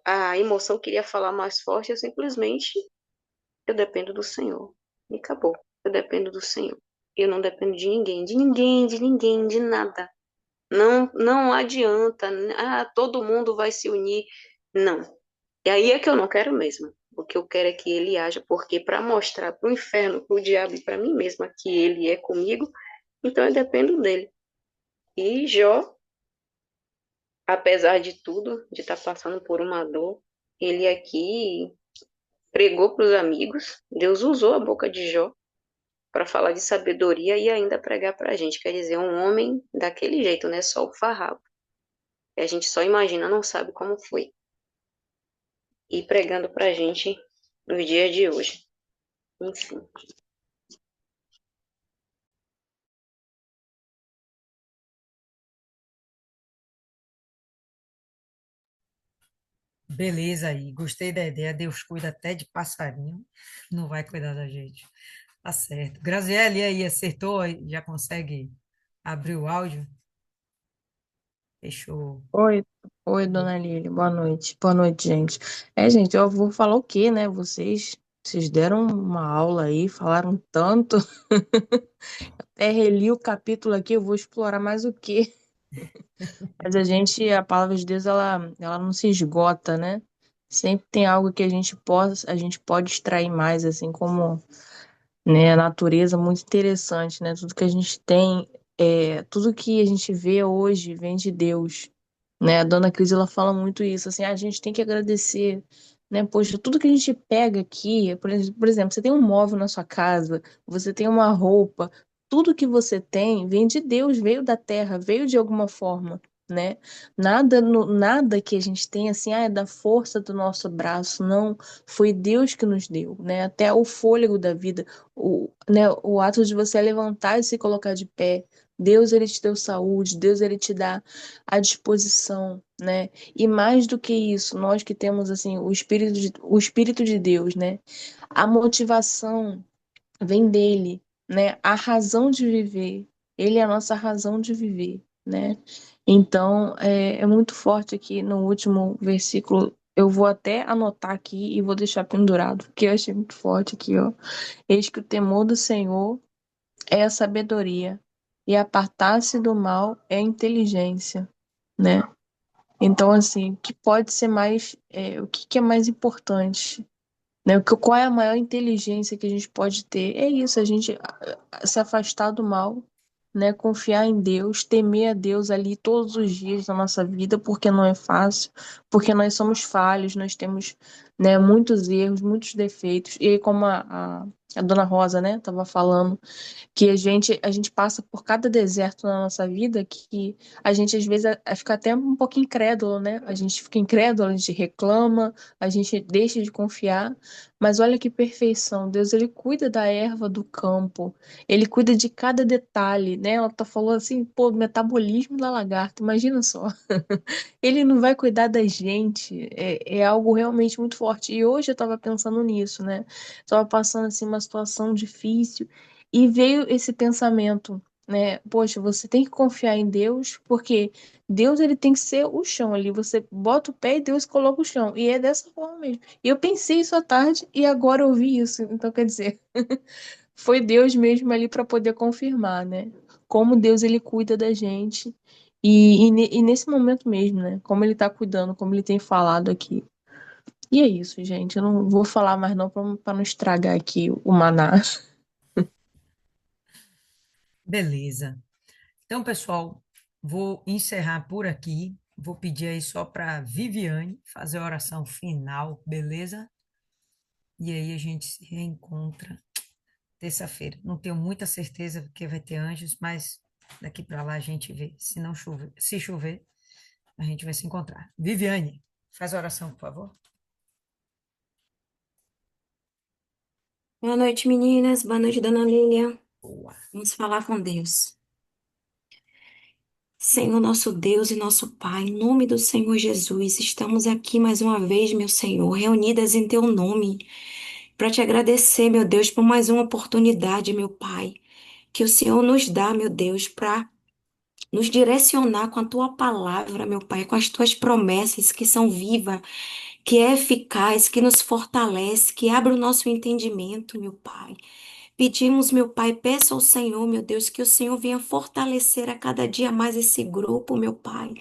a emoção queria falar mais forte, eu simplesmente eu dependo do Senhor. E acabou. Eu dependo do Senhor. Eu não dependo de ninguém, de ninguém, de ninguém, de nada. Não, não adianta. Ah, todo mundo vai se unir. Não. E aí é que eu não quero mesmo. O que eu quero é que ele haja, porque para mostrar para o inferno, para o diabo e para mim mesma que ele é comigo, então eu dependo dele. E Jó, apesar de tudo, de estar passando por uma dor, ele aqui pregou para os amigos. Deus usou a boca de Jó para falar de sabedoria e ainda pregar para a gente. Quer dizer, um homem daquele jeito, né? Só o farrapo. E a gente só imagina, não sabe como foi. E pregando para a gente nos dias de hoje. Enfim. Beleza aí, gostei da ideia. Deus cuida até de passarinho, não vai cuidar da gente. Tá certo. Graziele, e aí, acertou? Já consegue abrir o áudio? Fechou. Oi, oi, dona Lili, boa noite. Boa noite, gente. Gente, eu vou falar o quê, né? Vocês deram uma aula aí, falaram tanto. Até reli o capítulo aqui, eu vou explorar mais o quê? Mas a palavra de Deus, ela não se esgota, né? Sempre tem algo que a gente pode extrair mais, assim como, né, a natureza muito interessante, né? Tudo que a gente tem, tudo que a gente vê hoje vem de Deus, né? A dona Cris, ela fala muito isso, assim, a gente tem que agradecer, né? Poxa, tudo que a gente pega aqui, por exemplo, você tem um móvel na sua casa, você tem uma roupa, tudo que você tem vem de Deus, veio da terra, veio de alguma forma, né? Nada que a gente tem, assim, é da força do nosso braço, não, foi Deus que nos deu, né? Até o fôlego da vida, o ato de você levantar e se colocar de pé, Deus, ele te deu saúde, Deus, ele te dá à disposição, né? E mais do que isso, nós que temos assim o espírito de Deus, né? A motivação vem dele, né? A razão de viver, ele é a nossa razão de viver, né? Então, é muito forte aqui no último versículo. Eu vou até anotar aqui e vou deixar pendurado, porque eu achei muito forte aqui, ó. Eis que o temor do Senhor é a sabedoria, e apartar-se do mal é a inteligência, né? Então, assim, o que pode ser mais, o que que é mais importante, né? Qual é a maior inteligência que a gente pode ter? É isso, a gente se afastar do mal, né? Confiar em Deus, temer a Deus ali todos os dias da nossa vida, porque não é fácil, porque nós somos falhos, nós temos, né, muitos erros, muitos defeitos. E aí, como a dona Rosa, né, estava falando, que a gente passa por cada deserto na nossa vida que a gente às vezes fica até um pouco incrédulo, né? A gente fica incrédulo, a gente reclama, a gente deixa de confiar, mas olha que perfeição, Deus ele cuida da erva do campo, ele cuida de cada detalhe, né? Ela tá falando assim, pô, metabolismo da lagarta, imagina só. Ele não vai cuidar da gente, é algo realmente muito forte. E hoje eu tava pensando nisso, né? Tava passando assim uma situação difícil e veio esse pensamento, né? Poxa, você tem que confiar em Deus, porque Deus ele tem que ser o chão ali. Você bota o pé e Deus coloca o chão. E é dessa forma mesmo. E eu pensei isso à tarde e agora eu ouvi isso. Então, quer dizer, foi Deus mesmo ali para poder confirmar, né? Como Deus ele cuida da gente. E nesse momento mesmo, né? Como ele tá cuidando, como ele tem falado aqui. E é isso, gente. Eu não vou falar mais não para não estragar aqui o maná. Beleza. Então, pessoal, vou encerrar por aqui. Vou pedir aí só para Viviane fazer a oração final, beleza? E aí a gente se reencontra terça-feira. Não tenho muita certeza porque vai ter anjos, mas daqui para lá a gente vê. Se não chover, se chover, a gente vai se encontrar. Viviane, faz a oração, por favor. Boa noite, meninas. Boa noite, dona Lília. Boa. Vamos falar com Deus. Senhor, nosso Deus e nosso Pai, em nome do Senhor Jesus, estamos aqui mais uma vez, meu Senhor, reunidas em Teu nome, para te agradecer, meu Deus, por mais uma oportunidade, meu Pai, que o Senhor nos dá, meu Deus, para nos direcionar com a Tua palavra, meu Pai, com as Tuas promessas que são vivas, que é eficaz, que nos fortalece, que abre o nosso entendimento, meu Pai. Pedimos, meu Pai, peço ao Senhor, meu Deus, que o Senhor venha fortalecer a cada dia mais esse grupo, meu Pai.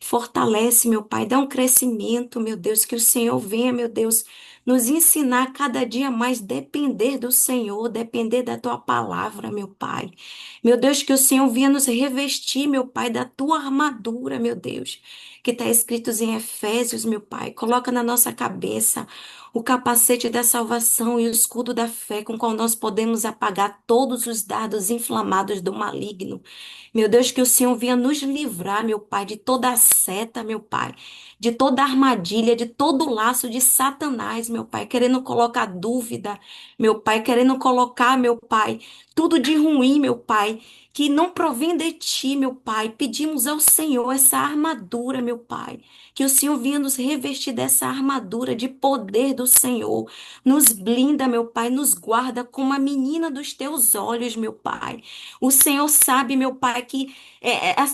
Fortalece, meu Pai, dá um crescimento, meu Deus, que o Senhor venha, meu Deus, nos ensinar a cada dia mais depender do Senhor, depender da tua palavra, meu Pai. Meu Deus, que o Senhor venha nos revestir, meu Pai, da tua armadura, meu Deus, que está escrito em Efésios, meu Pai. Coloca na nossa cabeça o capacete da salvação e o escudo da fé, com qual nós podemos apagar todos os dardos inflamados do maligno. Meu Deus, que o Senhor venha nos livrar, meu Pai, de toda a seta, meu Pai, de toda a armadilha, de todo o laço de Satanás, meu Pai, querendo colocar dúvida, meu Pai, querendo colocar, meu Pai, tudo de ruim, meu Pai, que não provém de ti, meu Pai. Pedimos ao Senhor essa armadura, meu Pai. Que o Senhor venha nos revestir dessa armadura de poder do Senhor. Nos blinda, meu Pai, nos guarda como a menina dos teus olhos, meu Pai. O Senhor sabe, meu Pai, que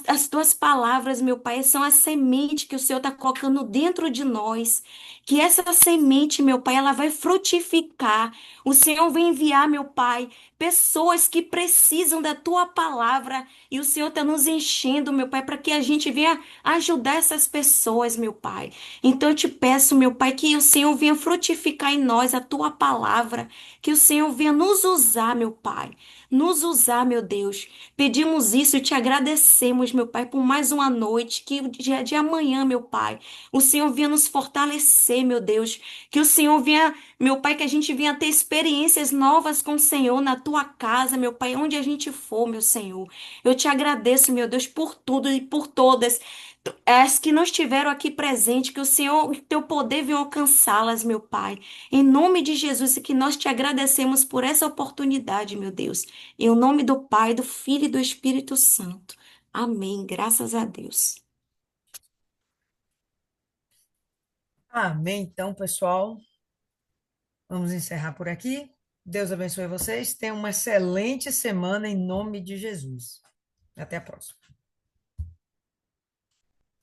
as tuas palavras, meu Pai, são a semente que o Senhor está colocando dentro de nós. Que essa semente, meu Pai, ela vai frutificar. O Senhor vai enviar, meu Pai, pessoas que precisam da tua palavra. E o Senhor está nos enchendo, meu Pai, para que a gente venha ajudar essas pessoas, meu Pai. Então eu te peço, meu Pai, que o Senhor venha frutificar em nós a tua palavra. Que o Senhor venha nos usar, meu Pai. Nos usar, meu Deus. Pedimos isso e te agradecemos, meu Pai, por mais uma noite. Que o dia de amanhã, meu Pai, o Senhor venha nos fortalecer, meu Deus. Que o Senhor venha, meu Pai, que a gente venha ter experiências novas com o Senhor na tua casa, meu Pai, onde a gente for, meu Senhor. Eu te agradeço, meu Deus, por tudo e por todas. As que não estiveram aqui presentes, que o Senhor, o teu poder venha alcançá-las, meu Pai. Em nome de Jesus, e que nós te agradecemos por essa oportunidade, meu Deus. Em nome do Pai, do Filho e do Espírito Santo. Amém. Graças a Deus. Amém. Então, pessoal, vamos encerrar por aqui. Deus abençoe vocês. Tenham uma excelente semana em nome de Jesus. Até a próxima.